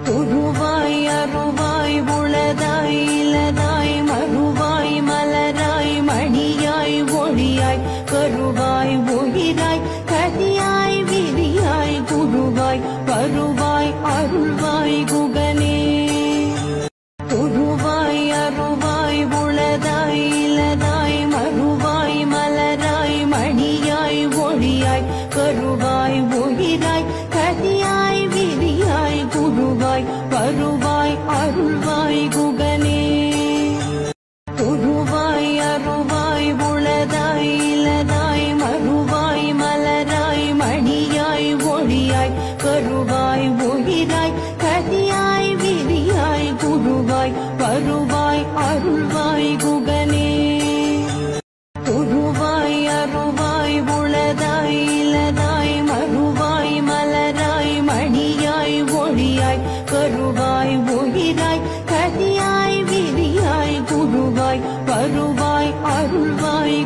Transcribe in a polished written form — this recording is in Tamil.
உருவாய் அருவாய் உளதாய் இலதாய் மறுவாய் மலராய் மணியாய் ஒளியாய் கருவாய் உயிராய் கதியாய் விரியாய் குருவாய் வருவாய் அருள்வாய் குகனே. உருவாய் அருவாய் உளதாய் இலதாய் மறுவாய் மலராய் மணியாய் ஒளியாய் கருவாய் உயிராய் கதியாய் விரியாய் குருவாய் வருவாய் அருள்வாய் குகனே. உருவாய் அருவாய் உளதாய் இலதாய் மறுவாய் மலராய் மணியாய் ஒளியாய் கருவாய் உயிராய் கதியாய் விரியாய் குருவாய் வருவாய் அருள்வாய் குகனே. உருவாய் அருவாய் உளதாய் இலதாய் மறுவாய் மலராய் மணியாய் ஒளியாய் கருவாய் உயிராய் கதியாய் விரியாய் குருவாய் வருவாய் அருள்வாய்